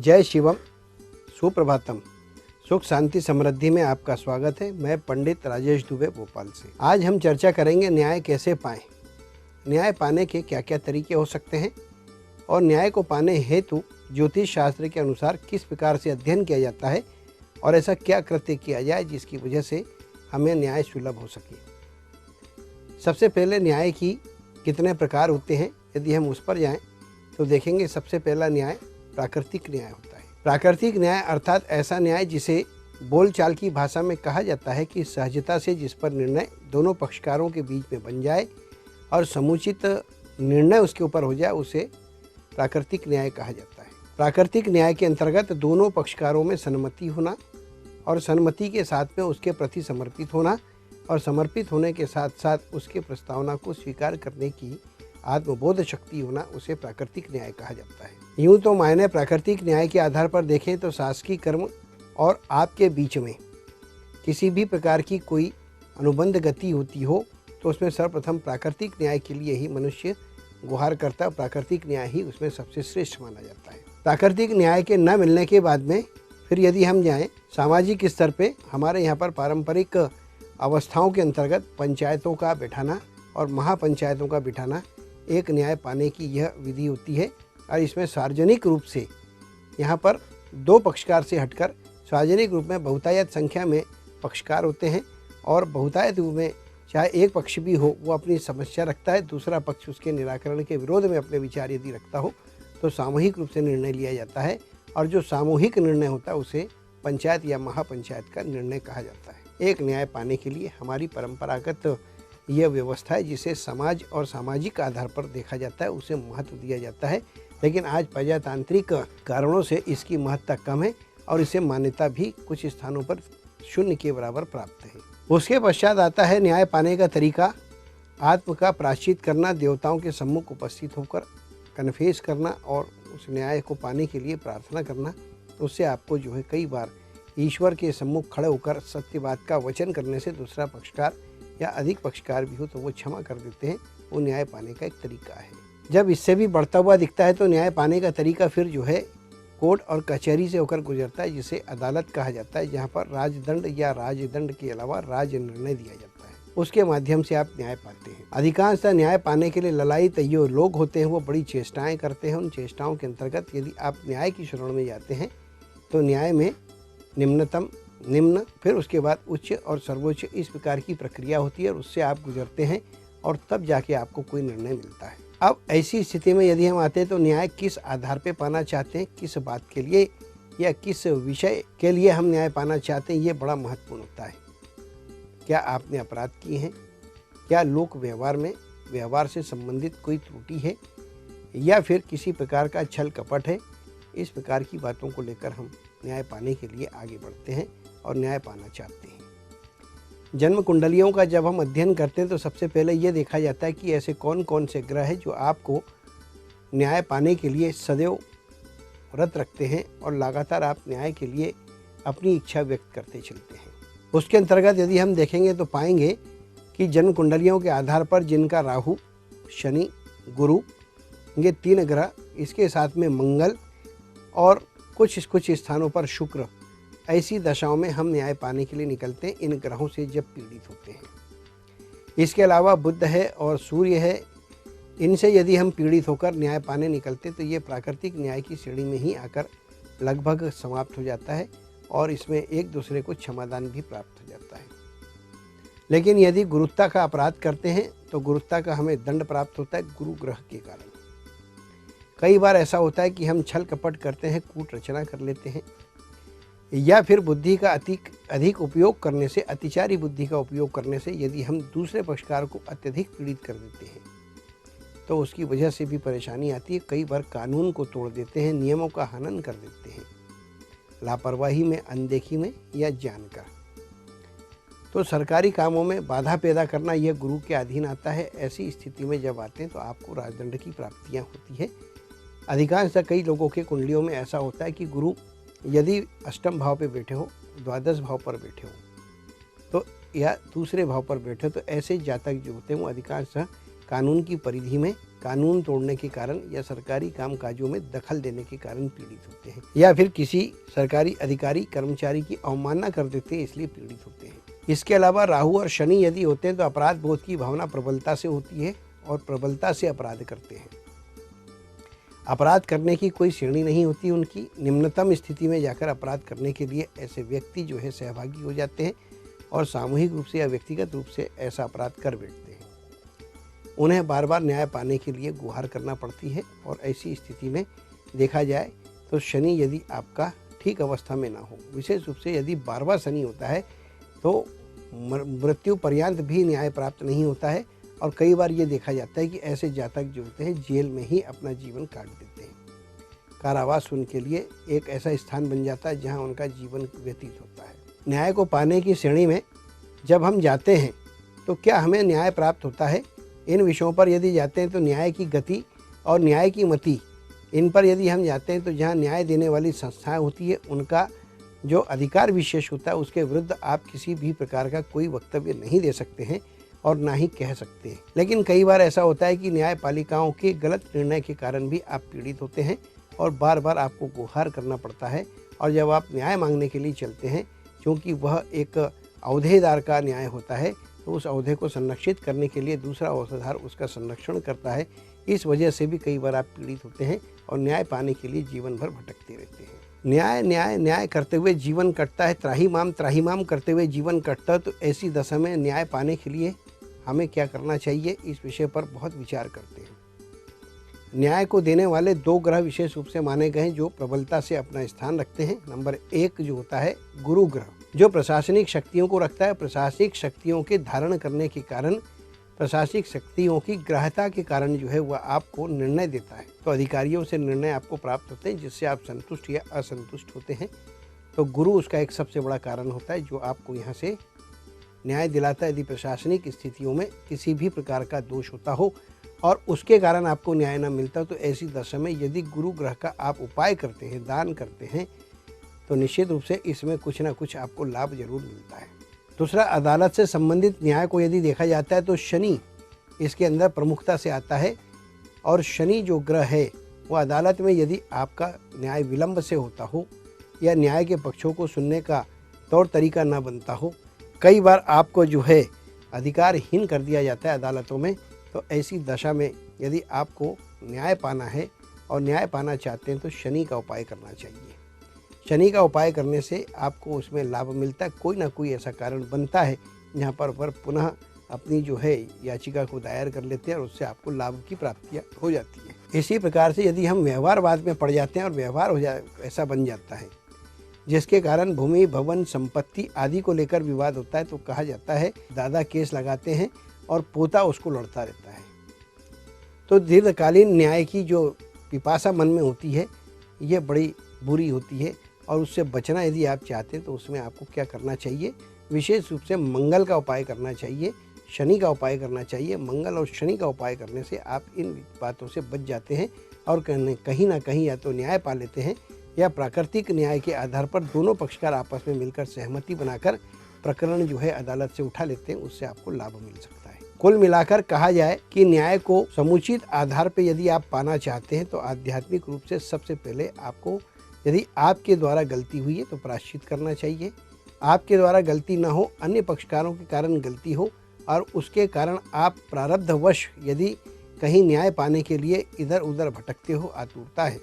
जय शिवम, सुप्रभातम। सुख शांति समृद्धि में आपका स्वागत है। मैं पंडित राजेश दुबे भोपाल से। आज हम चर्चा करेंगे न्याय कैसे पाएं। न्याय पाने के क्या क्या तरीके हो सकते हैं और न्याय को पाने हेतु ज्योतिष शास्त्र के अनुसार किस प्रकार से अध्ययन किया जाता है और ऐसा क्या कृत्य किया जाए जिसकी वजह से हमें न्याय सुलभ हो सके। सबसे पहले न्याय की कितने प्रकार होते हैं, यदि हम उस पर जाएं तो देखेंगे सबसे पहला न्याय प्राकृतिक न्याय होता है। प्राकृतिक न्याय अर्थात ऐसा न्याय जिसे बोलचाल की भाषा में कहा जाता है कि सहजता से जिस पर निर्णय दोनों पक्षकारों के बीच में बन जाए और समुचित निर्णय उसके ऊपर हो जाए, उसे प्राकृतिक न्याय कहा जाता है। प्राकृतिक न्याय के अंतर्गत दोनों पक्षकारों में सहमति होना और सहमति के साथ में उसके प्रति समर्पित होना और समर्पित होने के साथ साथ उसके प्रस्तावना को स्वीकार करने की आत्मबोध शक्ति होना, उसे प्राकृतिक न्याय कहा जाता है। यूँ तो मायने प्राकृतिक न्याय के आधार पर देखें तो शासकीय कर्म और आपके बीच में किसी भी प्रकार की कोई अनुबंध गति होती हो तो उसमें सर्वप्रथम प्राकृतिक न्याय के लिए ही मनुष्य गुहार करता है। प्राकृतिक न्याय ही उसमें सबसे श्रेष्ठ माना जाता है। प्राकृतिक न्याय के न मिलने के बाद में फिर यदि हम जाएं सामाजिक स्तर पे, हमारे यहाँ पर पारंपरिक अवस्थाओं के अंतर्गत पंचायतों का बिठाना और महापंचायतों का बिठाना एक न्याय पाने की यह विधि होती है। और इसमें सार्वजनिक रूप से यहाँ पर दो पक्षकार से हटकर सार्वजनिक रूप में बहुतायत संख्या में पक्षकार होते हैं और बहुतायत रूप में चाहे एक पक्ष भी हो वो अपनी समस्या रखता है, दूसरा पक्ष उसके निराकरण के विरोध में अपने विचार यदि रखता हो तो सामूहिक रूप से निर्णय लिया जाता है और जो सामूहिक निर्णय होता है उसे पंचायत या महापंचायत का निर्णय कहा जाता है। एक न्याय पाने के लिए हमारी परंपरागत यह व्यवस्था है जिसे समाज और सामाजिक आधार पर देखा जाता है, उसे महत्व दिया जाता है। लेकिन आज प्रजातांत्रिक कारणों से इसकी महत्ता कम है और इसे मान्यता भी कुछ स्थानों पर शून्य के बराबर प्राप्त है। उसके पश्चात आता है न्याय पाने का तरीका। आत्म का प्रायश्चित करना, देवताओं के सम्मुख उपस्थित होकर कन्फेस करना और उस न्याय को पाने के लिए प्रार्थना करना। तो उससे आपको जो है कई बार ईश्वर के सम्मुख खड़े होकर सत्य बात का वचन करने से दूसरा पक्षकार या अधिक पक्षकार भी हो तो वो क्षमा कर देते हैं। वो न्याय पाने का एक तरीका है। जब इससे भी बढ़ता हुआ दिखता है तो न्याय पाने का तरीका फिर जो है कोर्ट और कचहरी से होकर गुजरता है, जिसे अदालत कहा जाता है, जहाँ पर राजदंड या राजदंड के अलावा राज निर्णय दिया जाता है। उसके माध्यम से आप न्याय पाते हैं। अधिकांशतः न्याय पाने के लिए ललाई तैयो लोग होते हैं, वो बड़ी चेष्टाएं करते हैं। उन चेष्टाओं के अंतर्गत यदि आप न्याय की शरण में जाते हैं तो न्याय में निम्नतम, निम्न, फिर उसके बाद उच्च और सर्वोच्च, इस प्रकार की प्रक्रिया होती है और उससे आप गुजरते हैं और तब जाके आपको कोई निर्णय मिलता है। अब ऐसी स्थिति में यदि हम आते हैं तो न्याय किस आधार पे पाना चाहते हैं, किस बात के लिए या किस विषय के लिए हम न्याय पाना चाहते हैं, ये बड़ा महत्वपूर्ण होता है। क्या आपने अपराध किए हैं, क्या लोक व्यवहार में व्यवहार से संबंधित कोई त्रुटि है या फिर किसी प्रकार का छल कपट है। इस प्रकार की बातों को लेकर हम न्याय पाने के लिए आगे बढ़ते हैं और न्याय पाना चाहते हैं। जन्म कुंडलियों का जब हम अध्ययन करते हैं तो सबसे पहले ये देखा जाता है कि ऐसे कौन कौन से ग्रह हैं जो आपको न्याय पाने के लिए सदैव व्रत रखते हैं और लगातार आप न्याय के लिए अपनी इच्छा व्यक्त करते चलते हैं। उसके अंतर्गत यदि हम देखेंगे तो पाएंगे कि जन्म कुंडलियों के आधार पर जिनका राहु, शनि, गुरु, ये तीन ग्रह, इसके साथ में मंगल और कुछ स्थानों पर शुक्र, ऐसी दशाओं में हम न्याय पाने के लिए निकलते हैं इन ग्रहों से जब पीड़ित होते हैं। इसके अलावा बुध है और सूर्य है, इनसे यदि हम पीड़ित होकर न्याय पाने निकलते तो ये प्राकृतिक न्याय की श्रेणी में ही आकर लगभग समाप्त हो जाता है और इसमें एक दूसरे को क्षमादान भी प्राप्त हो जाता है। लेकिन यदि गुरुत्ता का अपराध करते हैं तो गुरुत्ता का हमें दंड प्राप्त होता है गुरु ग्रह के कारण। कई बार ऐसा होता है कि हम छल कपट करते हैं, कूट रचना कर लेते हैं या फिर बुद्धि का अधिक उपयोग करने से, अतिचारी बुद्धि का उपयोग करने से यदि हम दूसरे पक्षकार को अत्यधिक पीड़ित कर देते हैं तो उसकी वजह से भी परेशानी आती है। कई बार कानून को तोड़ देते हैं, नियमों का हनन कर देते हैं, लापरवाही में, अनदेखी में या जानकर। तो सरकारी कामों में बाधा पैदा करना यह गुरु के अधीन आता है। ऐसी स्थिति में जब आते हैं तो आपको राजदंड की प्राप्तियाँ होती है। अधिकांशतः कई लोगों के कुंडलियों में ऐसा होता है कि गुरु यदि अष्टम भाव पे बैठे हो, द्वादश भाव पर बैठे हो तो या दूसरे भाव पर बैठे हो तो ऐसे जातक जो होते हैं वो अधिकांशतः कानून की परिधि में कानून तोड़ने के कारण या सरकारी कामकाजों में दखल देने के कारण पीड़ित होते हैं, या फिर किसी सरकारी अधिकारी कर्मचारी की अवमानना कर देते हैं इसलिए पीड़ित होते हैं। इसके अलावा राहु और शनि यदि होते हैं तो अपराध बोध की भावना प्रबलता से होती है और प्रबलता से अपराध करते हैं। अपराध करने की कोई श्रेणी नहीं होती उनकी, निम्नतम स्थिति में जाकर अपराध करने के लिए ऐसे व्यक्ति जो है सहभागी हो जाते हैं और सामूहिक रूप से या व्यक्तिगत रूप से ऐसा अपराध कर बैठते हैं। उन्हें बार बार न्याय पाने के लिए गुहार करना पड़ती है और ऐसी स्थिति में देखा जाए तो शनि यदि आपका ठीक अवस्था में ना हो, विशेष रूप से यदि 12वां शनि होता है तो मृत्यु पर्यंत भी न्याय प्राप्त नहीं होता है और कई बार ये देखा जाता है कि ऐसे जातक जो होते हैं जेल में ही अपना जीवन काट देते हैं। कारावास उनके लिए एक ऐसा स्थान बन जाता है जहाँ उनका जीवन व्यतीत होता है। न्याय को पाने की श्रेणी में जब हम जाते हैं तो क्या हमें न्याय प्राप्त होता है? इन विषयों पर यदि जाते हैं तो न्याय की गति और न्याय की मति, इन पर यदि हम जाते हैं तो जहाँ न्याय देने वाली संस्थाएं होती है उनका जो अधिकार विशेष होता है उसके विरुद्ध आप किसी भी प्रकार का कोई वक्तव्य नहीं दे सकते हैं और ना ही कह सकते हैं। लेकिन कई बार ऐसा होता है कि न्यायपालिकाओं के गलत निर्णय के कारण भी आप पीड़ित होते हैं और बार बार आपको गुहार करना पड़ता है। और जब आप न्याय मांगने के लिए चलते हैं, क्योंकि वह एक अवधेदार का न्याय होता है, तो उस अवधे को संरक्षित करने के लिए दूसरा अवधेदार उसका संरक्षण करता है। इस वजह से भी कई बार आप पीड़ित होते हैं और न्याय पाने के लिए जीवन भर भटकते रहते हैं। न्याय न्याय न्याय करते हुए जीवन कटता है, त्राहिमाम करते हुए जीवन कटता है। तो ऐसी दशा में न्याय पाने के लिए हमें क्या करना चाहिए, इस विषय पर बहुत विचार करते हैं। न्याय को देने वाले 2 ग्रह विशेष रूप से माने गए हैं जो प्रबलता से अपना स्थान रखते हैं। नंबर 1 जो होता है गुरु ग्रह, जो प्रशासनिक शक्तियों को रखता है। प्रशासनिक शक्तियों के धारण करने के कारण, प्रशासनिक शक्तियों की ग्राह्यता के कारण जो है वह आपको निर्णय देता है। तो अधिकारियों से निर्णय आपको प्राप्त होते हैं जिससे आप संतुष्ट या असंतुष्ट होते हैं। तो गुरु उसका एक सबसे बड़ा कारण होता है जो आपको यहाँ से न्याय दिलाता है। यदि प्रशासनिक स्थितियों में किसी भी प्रकार का दोष होता हो और उसके कारण आपको न्याय न मिलता, तो ऐसी दशा में यदि गुरु ग्रह का आप उपाय करते हैं, दान करते हैं, तो निश्चित रूप से इसमें कुछ ना कुछ आपको लाभ जरूर मिलता है। दूसरा, अदालत से संबंधित न्याय को यदि देखा जाता है तो शनि इसके अंदर प्रमुखता से आता है। और शनि जो ग्रह है वो अदालत में यदि आपका न्याय विलंब से होता हो या न्याय के पक्षों को सुनने का तौर तरीका ना बनता हो, कई बार आपको जो है अधिकारहीन कर दिया जाता है अदालतों में। तो ऐसी दशा में यदि आपको न्याय पाना है और न्याय पाना चाहते हैं तो शनि का उपाय करना चाहिए। शनि का उपाय करने से आपको उसमें लाभ मिलता है। कोई ना कोई ऐसा कारण बनता है जहाँ पर पुनः अपनी जो है याचिका को दायर कर लेते हैं और उससे आपको लाभ की प्राप्तियाँ हो जाती है। इसी प्रकार से यदि हम व्यवहारवाद में पड़ जाते हैं और व्यवहार ऐसा बन जाता है जिसके कारण भूमि, भवन, संपत्ति आदि को लेकर विवाद होता है, तो कहा जाता है दादा केस लगाते हैं और पोता उसको लड़ता रहता है। तो दीर्घकालीन न्याय की जो पिपासा मन में होती है ये बड़ी बुरी होती है और उससे बचना यदि आप चाहते हैं तो उसमें आपको क्या करना चाहिए, विशेष रूप से मंगल का उपाय करना चाहिए, शनि का उपाय करना चाहिए। मंगल और शनि का उपाय करने से आप इन बातों से बच जाते हैं और कहीं ना कहीं या तो न्याय पा लेते हैं या प्राकृतिक न्याय के आधार पर दोनों पक्षकार आपस में मिलकर सहमति बनाकर प्रकरण जो है अदालत से उठा लेते हैं, उससे आपको लाभ मिल सकता है। कुल मिलाकर कहा जाए कि न्याय को समुचित आधार पर यदि आप पाना चाहते हैं तो आध्यात्मिक रूप से सबसे पहले आपको, यदि आपके द्वारा गलती हुई है तो प्रायश्चित करना चाहिए। आपके द्वारा गलती न हो, अन्य पक्षकारों के कारण गलती हो और उसके कारण आप प्रारब्धवश यदि कहीं न्याय पाने के लिए इधर उधर भटकते हो, आतुरता है,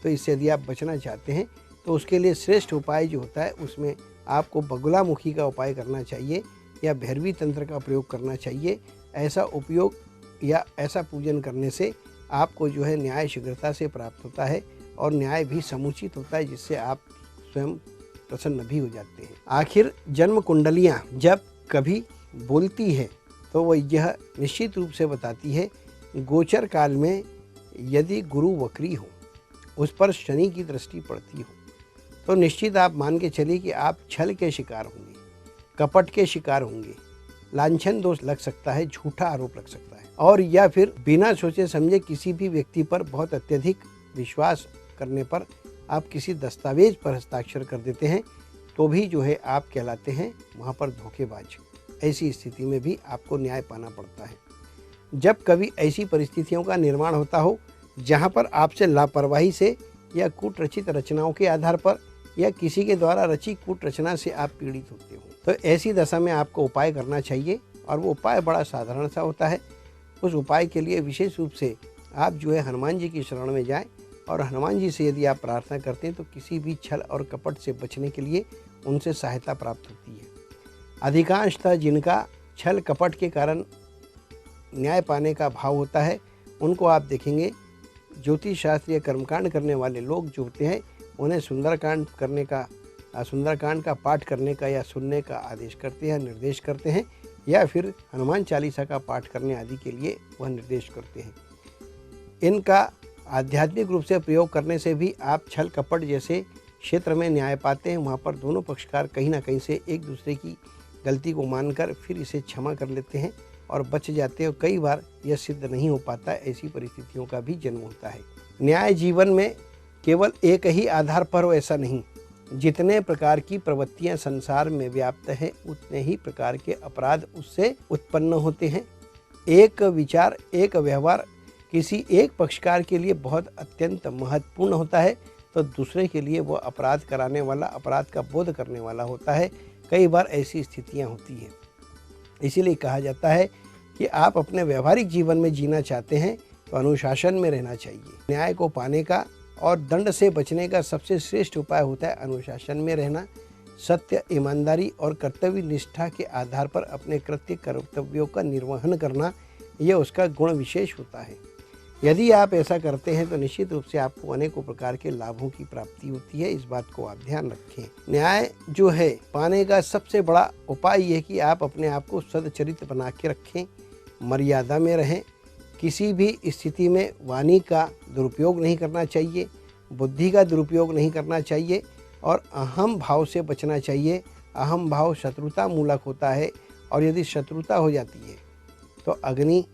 तो इससे यदि आप बचना चाहते हैं तो उसके लिए श्रेष्ठ उपाय जो होता है उसमें आपको बगुलामुखी का उपाय करना चाहिए या भैरवी तंत्र का प्रयोग करना चाहिए। ऐसा उपयोग या ऐसा पूजन करने से आपको जो है न्याय शीघ्रता से प्राप्त होता है और न्याय भी समुचित होता है, जिससे आप स्वयं प्रसन्न भी हो जाते हैं। आखिर जन्म कुंडलियाँ जब कभी बोलती है तो वह यह निश्चित रूप से बताती है, गोचर काल में यदि गुरु वक्री हो, उस पर शनि की दृष्टि पड़ती हो, तो निश्चित आप मान के चलिए कि आप छल के शिकार होंगे, कपट के शिकार होंगे, लांछन दोष लग सकता है, झूठा आरोप लग सकता है, और या फिर बिना सोचे समझे किसी भी व्यक्ति पर बहुत अत्यधिक विश्वास करने पर आप किसी दस्तावेज पर हस्ताक्षर कर देते हैं तो भी जो है आप कहलाते हैं वहाँ पर धोखेबाज। ऐसी स्थिति में भी आपको न्याय पाना पड़ता है। जब कभी ऐसी परिस्थितियों का निर्माण होता हो जहां पर आपसे लापरवाही से या कूट रचित रचनाओं के आधार पर या किसी के द्वारा रची कूट रचना से आप पीड़ित होते हो, तो ऐसी दशा में आपको उपाय करना चाहिए। और वो उपाय बड़ा साधारण सा होता है। उस उपाय के लिए विशेष रूप से आप जो है हनुमान जी की शरण में जाएं और हनुमान जी से यदि आप प्रार्थना करते हैं तो किसी भी छल और कपट से बचने के लिए उनसे सहायता प्राप्त होती है। अधिकांशतः जिनका छल कपट के कारण न्याय पाने का भाव होता है, उनको आप देखेंगे ज्योतिष शास्त्र या कर्मकांड करने वाले लोग जो होते हैं उन्हें सुंदरकांड का पाठ करने का या सुनने का आदेश करते हैं, निर्देश करते हैं, या फिर हनुमान चालीसा का पाठ करने आदि के लिए वह निर्देश करते हैं। इनका आध्यात्मिक रूप से प्रयोग करने से भी आप छल कपट जैसे क्षेत्र में न्याय पाते हैं। वहाँ पर दोनों पक्षकार कहीं ना कहीं से एक दूसरे की गलती को मानकर फिर इसे क्षमा कर लेते हैं और बच जाते हैं। कई बार यह सिद्ध नहीं हो पाता, ऐसी परिस्थितियों का भी जन्म होता है। न्याय जीवन में केवल एक ही आधार पर हो ऐसा नहीं, जितने प्रकार की प्रवृत्तियां संसार में व्याप्त हैं उतने ही प्रकार के अपराध उससे उत्पन्न होते हैं। एक विचार, एक व्यवहार किसी एक पक्षकार के लिए बहुत अत्यंत महत्वपूर्ण होता है तो दूसरे के लिए वो अपराध कराने वाला, अपराध का बोध करने वाला होता है। कई बार ऐसी स्थितियां होती हैं। इसीलिए कहा जाता है कि आप अपने व्यवहारिक जीवन में जीना चाहते हैं तो अनुशासन में रहना चाहिए। न्याय को पाने का और दंड से बचने का सबसे श्रेष्ठ उपाय होता है अनुशासन में रहना। सत्य, ईमानदारी और कर्तव्य निष्ठा के आधार पर अपने कृत्य कर्तव्यों का निर्वहन करना, यह उसका गुण विशेष होता है। यदि आप ऐसा करते हैं तो निश्चित रूप से आपको अनेकों प्रकार के लाभों की प्राप्ति होती है। इस बात को आप ध्यान रखें। न्याय जो है पाने का सबसे बड़ा उपाय यह कि आप अपने आप को सदचरित्र बना के रखें, मर्यादा में रहें। किसी भी स्थिति में वाणी का दुरुपयोग नहीं करना चाहिए, बुद्धि का दुरुपयोग नहीं करना चाहिए और अहम भाव से बचना चाहिए। अहम भाव शत्रुता मूलक होता है और यदि शत्रुता हो जाती है तो अग्नि,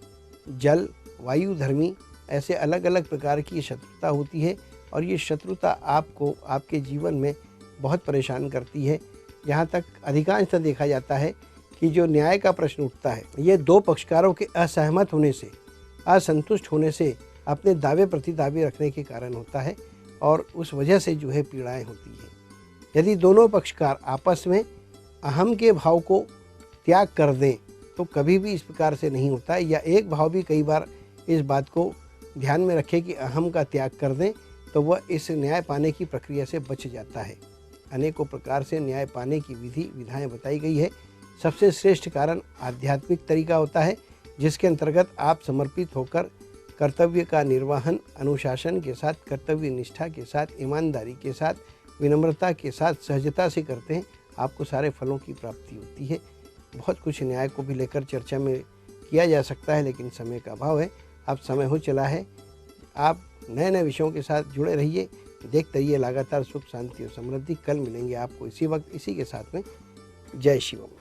जल, वायु धर्मी ऐसे अलग अलग प्रकार की शत्रुता होती है और ये शत्रुता आपको आपके जीवन में बहुत परेशान करती है। जहाँ तक अधिकांशतः देखा जाता है कि जो न्याय का प्रश्न उठता है ये दो पक्षकारों के असहमत होने से, असंतुष्ट होने से, अपने दावे प्रति दावे रखने के कारण होता है और उस वजह से जो है पीड़ाएं होती हैं। यदि दोनों पक्षकार आपस में अहम के भाव को त्याग कर दें तो कभी भी इस प्रकार से नहीं होता है, या एक भाव भी कई बार इस बात को ध्यान में रखे कि अहम का त्याग कर दें तो वह इस न्याय पाने की प्रक्रिया से बच जाता है। अनेकों प्रकार से न्याय पाने की विधि विधाएं बताई गई है। सबसे श्रेष्ठ कारण आध्यात्मिक तरीका होता है जिसके अंतर्गत आप समर्पित होकर कर्तव्य का निर्वहन अनुशासन के साथ, कर्तव्य निष्ठा के साथ, ईमानदारी के साथ, विनम्रता के साथ, सहजता से करते हैं। आपको सारे फलों की प्राप्ति होती है। बहुत कुछ न्याय को भी लेकर चर्चा में किया जा सकता है लेकिन समय का अभाव है। अब समय हो चला है। आप नए नए विषयों के साथ जुड़े रहिए, देखते रहिए लगातार सुख, शांति और समृद्धि। कल मिलेंगे आपको इसी वक्त इसी के साथ में। जय शिवम।